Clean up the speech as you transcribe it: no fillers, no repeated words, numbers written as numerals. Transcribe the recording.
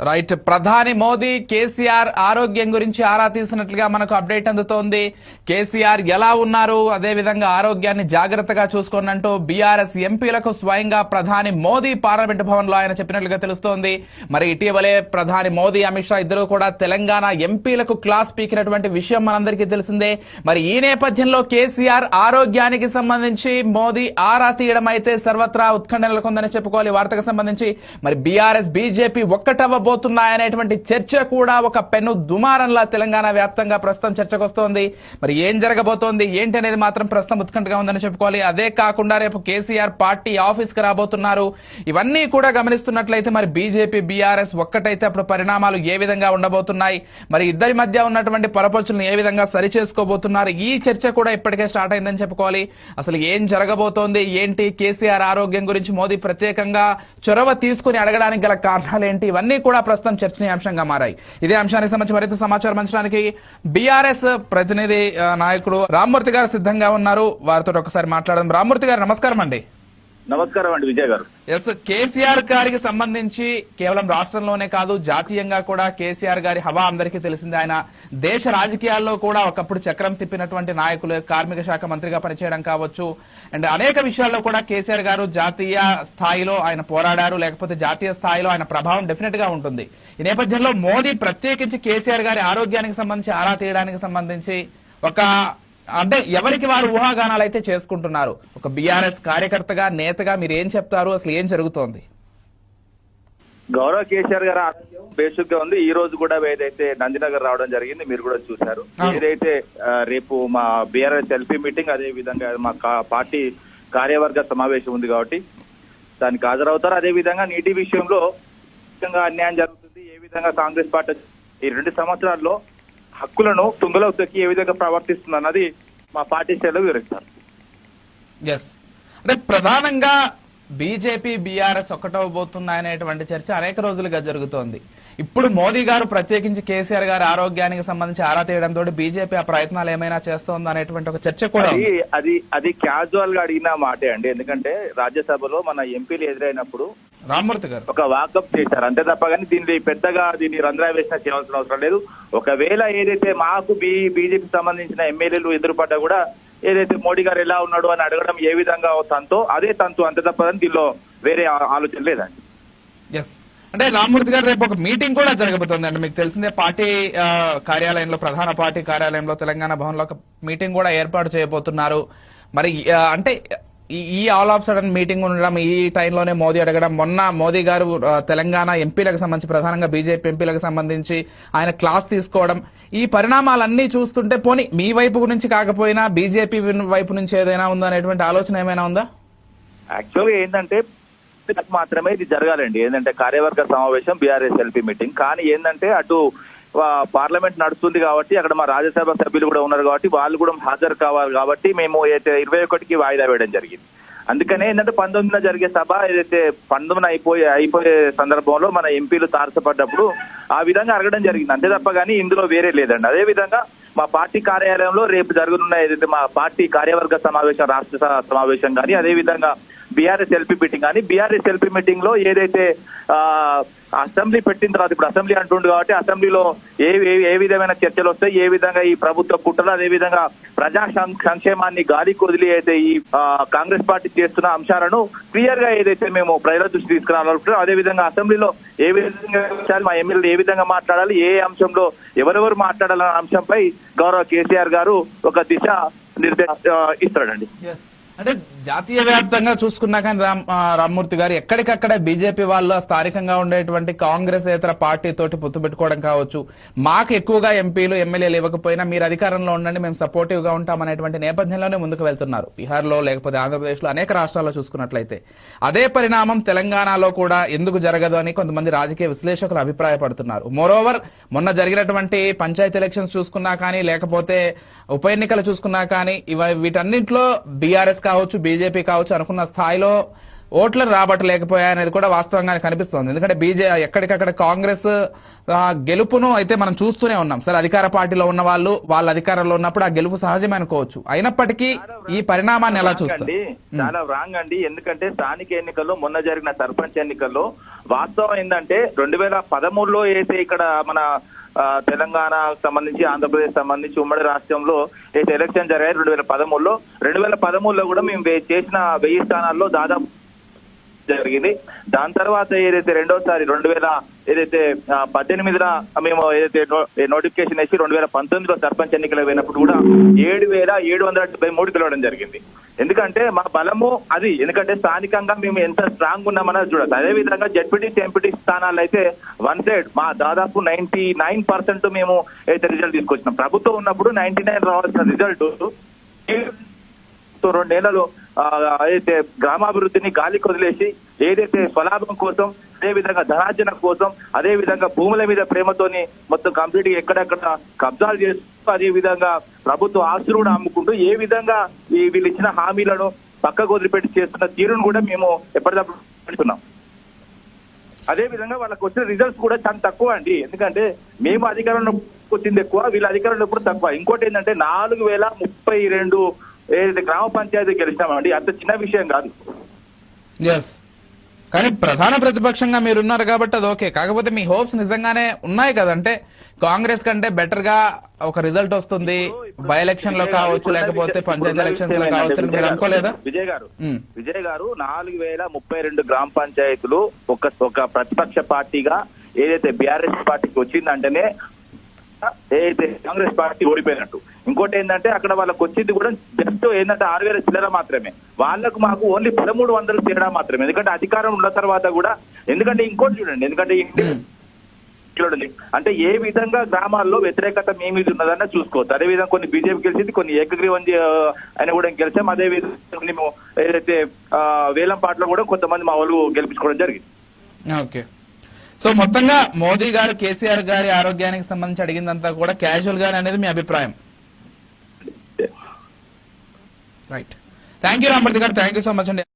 Right. ప్రధాని మోదీ కేసీఆర్ ఆరోగ్యం గురించి ఆరా తీసినట్లుగా మనకు అప్డేట్ అందుతోంది. కేసీఆర్ ఎలా ఉన్నారు, అదే విధంగా ఆరోగ్యాన్ని జాగ్రత్తగా చూసుకోనంటూ బీఆర్ఎస్ ఎంపీలకు స్వయంగా ప్రధాని మోదీ పార్లమెంట్ భవన్ లో ఆయన చెప్పినట్లుగా తెలుస్తోంది. మరి ఇటీవలే ప్రధాని మోదీ, అమిత్ షా ఇద్దరు కూడా తెలంగాణ ఎంపీలకు క్లాస్ పీకినటువంటి విషయం మనందరికీ తెలిసిందే. మరి ఈ నేపథ్యంలో కేసీఆర్ ఆరోగ్యానికి సంబంధించి మోదీ ఆరా తీయడం అయితే సర్వత్రా ఉత్కంఠ నెలకొందని చెప్పుకోవాలి. వార్తకు సంబంధించి మరి బీఆర్ఎస్ బీజేపీ ఒక్కటవ్వబోతున్నాయనేటువంటి చర్చ కూడా ఒక పెను దుమారంలా తెలంగాణ వ్యాప్తంగా ప్రస్తుతం చర్చకొస్తోంది. మరి ఏం జరగబోతోంది ఏంటి అనేది మాత్రం ప్రస్తుతం ఉత్కంఠగా ఉందని చెప్పుకోవాలి. అదే కాకుండా రేపు కేసీఆర్ పార్టీ ఆఫీస్ కి రాబోతున్నారు. ఇవన్నీ కూడా గమనిస్తున్నట్లయితే మరి బీజేపీ బీఆర్ఎస్ ఒక్కటైతే అప్పుడు పరిణామాలు ఏ విధంగా ఉండబోతున్నాయి, మరి ఇద్దరి మధ్య ఉన్నటువంటి పొరపొచ్చులను ఏ విధంగా సరి చేసుకోబోతున్నారు, ఈ చర్చ కూడా ఇప్పటికే స్టార్ట్ అయిందని చెప్పుకోవాలి. అసలు ఏం జరగబోతోంది ఏంటి, కేసీఆర్ ఆరోగ్యం గురించి మోదీ ప్రత్యేకంగా చొరవ తీసుకుని అడగడానికి గల కారణాలు ఏంటి, ఇవన్నీ కూడా ప్రస్తుతం చర్చనీయాంశంగా మారాయి. ఇదే అంశానికి సంబంధించి మరింత సమాచారం అందించడానికి బీఆర్ఎస్ ప్రతినిధి నాయకుడు రామ్మూర్తి గారు సిద్ధంగా ఉన్నారు. వారితో ఒకసారి మాట్లాడదాం. రామ్మూర్తి గారు నమస్కారం అండి. నమస్కారం అండి విజయ్ గారు. ఎస్, కేసీఆర్ గారికి సంబంధించి కేవలం రాష్ట్రంలోనే కాదు జాతీయంగా కూడా కేసీఆర్ గారి హవా అందరికీ తెలిసిందే. ఆయన దేశ రాజకీయాల్లో కూడా ఒకప్పుడు చక్రం తిప్పినటువంటి నాయకులు, కార్మిక శాఖ మంత్రిగా పనిచేయడం కావచ్చు, అండ్ అనేక విషయాల్లో కూడా కేసీఆర్ గారు జాతీయ స్థాయిలో ఆయన పోరాడారు, లేకపోతే జాతీయ స్థాయిలో ఆయన ప్రభావం డెఫినెట్ గా ఉంటుంది. ఈ నేపథ్యంలో మోదీ ప్రత్యేకించి కేసీఆర్ గారి ఆరోగ్యానికి సంబంధించి ఆరా తీయడానికి సంబంధించి అంటే ఎవరికి వారు ఊహాగానాలు అయితే చేసుకుంటున్నారు. ఒక బీఆర్ఎస్ కార్యకర్తగా, నేతగా మీరు ఏం చెప్తారు, అసలు ఏం జరుగుతోంది? గౌరవ కేసీఆర్ గారు ఆరోగ్యం బేసిక్ గా ఉంది. ఈ రోజు కూడా ఏదైతే నందినగర్ రావడం జరిగింది, మీరు కూడా చూశారు. ఏదైతే రేపు మా బీఆర్ఎస్ ఎల్పీ మీటింగ్, అదే విధంగా మా పార్టీ కార్యవర్గ సమావేశం ఉంది కాబట్టి దానికి హాజరవుతారు. అదే విధంగా నీటి విషయంలో అన్యాయం జరుగుతుంది, ఏ విధంగా కాంగ్రెస్ పార్టీ ఈ 2 సంవత్సరాల్లో హక్కులను తుంగలో తొక్కి ఏ విధంగా ప్రవర్తిస్తుంది అన్నది మా పార్టీ శ్రేణులు వివరిస్తారు. అంటే ప్రధానంగా బీజేపీ బీఆర్ఎస్ ఒక్కటవబోతున్నాయనేటువంటి చర్చ అనేక రోజులుగా జరుగుతోంది. ఇప్పుడు మోదీ గారు ప్రత్యేకించి కేసీఆర్ గారి ఆరోగ్యానికి సంబంధించి ఆరా తీయడంతో బీజేపీ ఆ ప్రయత్నాలు ఏమైనా చేస్తోంది అనేటువంటి ఒక చర్చ కూడా అది క్యాజువల్ గా అడిగిన మాటే అండి. ఎందుకంటే రాజ్యసభలో మన ఎంపీలు ఎదురైనప్పుడు రామ్మూర్తి గారు ఒక వాకప్ చేశారు అంతే తప్ప, కానీ దీన్ని రంధ్రావేశన చేయాల్సిన అవసరం లేదు. ఒకవేళ ఏదైతే మాకు బీజేపీ సంబంధించిన ఎమ్మెల్యేలు ఎదురుపడ్డా కూడా ఏదైతే మోడీ గారు ఎలా ఉన్నాడు అని అడగడం ఏ విధంగా తంతో అదే తంతు, అంతే తప్ప దీనిలో వేరే ఆలోచన లేదండి. ఎస్, అంటే రామ్మూర్తి గారు రేపు ఒక మీటింగ్ కూడా జరగబోతుంది అండి. మీకు తెలిసిందే పార్టీ కార్యాలయంలో, ప్రధాన పార్టీ కార్యాలయంలో తెలంగాణ భవన్ లో ఒక మీటింగ్ కూడా ఏర్పాటు చేయబోతున్నారు. మరి అంటే ఈ ఆల్ ఆఫ్ సడన్ మీటింగ్ ఉండడం, ఈ టైంలోనే మోదీ అడగడం, మొన్న మోదీ గారు తెలంగాణ ఎంపీలకు సంబంధించి, ప్రధానంగా బీజేపీ ఎంపీలకు సంబంధించి ఆయన క్లాస్ తీసుకోవడం, ఈ పరిణామాలన్నీ చూస్తుంటే పోనీ మీ వైపు నుంచి కాకపోయినా బీజేపీ వైపు నుంచి ఏదైనా ఉందా అనేటువంటి ఆలోచన ఏమైనా ఉందా? యాక్చువల్గా ఏంటంటే మాత్రమే ఇది జరగాలండి. ఏంటంటే కార్యవర్గ సమావేశం, బీఆర్ఎస్ ఎల్పీ మీటింగ్. కానీ ఏంటంటే అటు పార్లమెంట్ నడుస్తుంది కాబట్టి అక్కడ మా రాజ్యసభ సభ్యులు కూడా ఉన్నారు కాబట్టి వాళ్ళు కూడా హాజరు కావాలి కాబట్టి మేము 21కి వాయిదా వేయడం జరిగింది. అందుకనే ఏంటంటే 19న జరిగే సభ ఏదైతే 19న అయిపోయే సందర్భంలో మన ఎంపీలు తారసపడ్డప్పుడు ఆ విధంగా అడగడం జరిగింది, అంతే తప్ప కానీ ఇందులో వేరే లేదండి. అదే విధంగా మా పార్టీ కార్యాలయంలో రేపు జరగనున్న ఏదైతే మా పార్టీ కార్యవర్గ సమావేశం, రాష్ట్ర సమావేశం కానీ, అదే విధంగా బీఆర్ఎస్ ఎల్పీ మీటింగ్ కానీ, బీఆర్ఎస్ ఎల్పీ మీటింగ్ లో ఏదైతే అసెంబ్లీ పెట్టిన తర్వాత, ఇప్పుడు అసెంబ్లీ అంటుండు కాబట్టి అసెంబ్లీలో ఏ విధమైన చర్చలు వస్తాయి, ఏ విధంగా ఈ ప్రభుత్వ కుట్రలు, అదే విధంగా ప్రజా సంక్షేమాన్ని గాలికి వదిలి అయితే ఈ కాంగ్రెస్ పార్టీ చేస్తున్న అంశాలను క్లియర్ గా ఏదైతే మేము ప్రజల దృష్టి తీసుకురావాలంటున్నాం, అదే విధంగా అసెంబ్లీలో ఏ విధంగా మా ఎమ్మెల్యేలు ఏ విధంగా మాట్లాడాలి, ఏ అంశంలో ఎవరెవరు మాట్లాడాలన్న అంశంపై గౌరవ కేసీఆర్ గారు ఒక దిశ నిర్దేశం ఇస్తాడండి. అంటే జాతీయ వ్యాప్తంగా చూసుకున్నా కానీ రామ్మూర్తి గారు ఎక్కడికక్కడ బీజేపీ వాళ్ళు స్థానికంగా ఉండేటువంటి కాంగ్రెస్ ఇతర పార్టీ తోటి పొత్తు పెట్టుకోవడం కావచ్చు, మాకు ఎక్కువగా ఎంపీలు ఎమ్మెల్యేలు ఇవ్వకపోయినా మీరు అధికారంలో ఉండండి, మేము సపోర్టివ్ గా ఉంటామనేటువంటి నేపథ్యంలోనే ముందుకు వెళ్తున్నారు. బీహార్లో లేకపోతే ఆంధ్రప్రదేశ్లో అనేక రాష్ట్రాల్లో చూసుకున్నట్లయితే అదే పరిణామం తెలంగాణలో కూడా ఎందుకు జరగదు అని కొంతమంది రాజకీయ విశ్లేషకులు అభిప్రాయపడుతున్నారు. మోరోవర్ మొన్న జరిగినటువంటి పంచాయతీ ఎలక్షన్స్ చూసుకున్నా కానీ, లేకపోతే ఉప ఎన్నికలు చూసుకున్నా కానీ, వీటన్నింటిలో బీఆర్ఎస్ కావచ్చు, బీజేపీ కావచ్చు అనుకున్న స్థాయిలో ఓట్లు రాబట్టలేకపోయాయనేది కూడా వాస్తవంగానే కనిపిస్తోంది. ఎందుకంటే ఎక్కడికక్కడ కాంగ్రెస్ గెలుపును అయితే మనం చూస్తూనే ఉన్నాం. సరే, అధికార పార్టీలో ఉన్న వాళ్ళ అధికారంలో ఉన్నప్పుడు ఆ గెలుపు సహజమే అనుకోవచ్చు. అయినప్పటికీ ఈ పరిణామాన్ని ఎలా చూస్తారు? చాలా రాంగ్ అండి. ఎందుకంటే స్థానిక ఎన్నికల్లో, మొన్న జరిగిన సర్పంచ్ ఎన్నికల్లో వాస్తవం ఏంటంటే 2013లో అయితే ఇక్కడ మన తెలంగాణ సంబంధించి ఆంధ్రప్రదేశ్ సంబంధించి ఉమ్మడి రాష్ట్రంలో అయితే ఎలక్షన్ జరిగాయి 2013లో కూడా మేము చేసిన 1000 స్థానాల్లో దాదాపు జరిగింది. దాని తర్వాత ఏదైతే రెండోసారి 2018 మేము ఏదైతే నోటిఫికేషన్ వేసి 2019లో సర్పంచ్ ఎన్నికలు పోయినప్పుడు కూడా 7,773 గెలవడం జరిగింది. ఎందుకంటే మా బలము అది, ఎందుకంటే స్థానికంగా మేము ఎంత స్ట్రాంగ్ ఉన్నామన్నది చూడాలి. అదే విధంగా జెడ్పీటీసీ ఎంపీటీ స్థానాలు అయితే వన్ సైడ్ మా దాదాపు 99% మేము అయితే రిజల్ట్ తీసుకొచ్చినాం. ప్రభుత్వం ఉన్నప్పుడు 99 రావాల్సిన రిజల్ట్ 2 నెలలు అయితే గ్రామాభివృద్ధిని గాలికి వదిలేసి ఏదైతే స్వలాభం కోసం, అదే విధంగా ధనార్జన కోసం, అదే విధంగా భూముల మీద ప్రేమతోని మొత్తం కంప్లీట్ గా ఎక్కడెక్కడ కబ్జాలు చేస్తూ, అదే విధంగా ప్రభుత్వ ఆస్తులు కూడా అమ్ముకుంటూ ఏ విధంగా వీళ్ళు ఇచ్చిన హామీలను పక్కకు వదిలిపెట్టి చేస్తున్న తీరును కూడా మేము ఎప్పటికప్పుడు పెడుతున్నాం. అదే విధంగా వాళ్ళకి వచ్చిన రిజల్ట్స్ కూడా చాలా తక్కువ అండి. ఎందుకంటే మేము అధికారంలో వచ్చింది ఎక్కువ, వీళ్ళ అధికారంలో ఎప్పుడు తక్కువ. ఇంకోటి ఏంటంటే 4,032 ఏదైతే గ్రామ పంచాయతీ గెలిచినామండి, అంత చిన్న విషయం కాదు. కానీ ప్రధాన ప్రతిపక్షంగా మీరున్నారు కాబట్టి అది ఓకే. కాకపోతే మీ హోప్స్ నిజంగానే ఉన్నాయి కదంటే కాంగ్రెస్ కంటే బెటర్ గా ఒక రిజల్ట్ వస్తుంది బై ఎలక్షన్ లో కావచ్చు, లేకపోతే పంచాయతీ ఎలక్షన్స్ లో కావచ్చు మీరు అనుకోలేదా? విజయ్ గారు 4,032 గ్రామ పంచాయతీలు ఒక ప్రతిపక్ష పార్టీగా ఏదైతే బీఆర్ఎస్ పార్టీకి వచ్చిందంటేనే ఏదైతే కాంగ్రెస్ పార్టీ ఓడిపోయినట్టు. ఇంకోటి ఏంటంటే అక్కడ వాళ్ళకి వచ్చింది కూడా జస్ట్ ఏంటంటే 6,000 చిల్లర మాత్రమే, వాళ్ళకు మాకు ఓన్లీ 1300 తేడా మాత్రమే. ఎందుకంటే అధికారం ఉన్న తర్వాత కూడా, ఎందుకంటే ఇంకోటి చూడండి, ఎందుకంటే చూడండి అంటే ఏ విధంగా గ్రామాల్లో వ్యతిరేకత మీ మీద ఉన్నదన్న చూసుకోవచ్చు. అదే విధంగా కొన్ని బీజేపీ గెలిచింది, కొన్ని ఏకగ్రీవం అని కూడా గెలిచాం. అదే విధంగా మేము ఏదైతే వేలంపాట్లో కూడా కొంతమంది మా వాళ్ళు గెలిపించుకోవడం జరిగింది. ఓకే. సో మొత్తంగా మోదీ గారు కేసీఆర్ గారి ఆరోగ్యానికి సంబంధించి అడిగిందంతా కూడా క్యాజువల్ గానే అనేది మీ అభిప్రాయం? రైట్. థ్యాంక్ యూ రామూర్తి గారు, థ్యాంక్ యూ సో మచ్ అండి.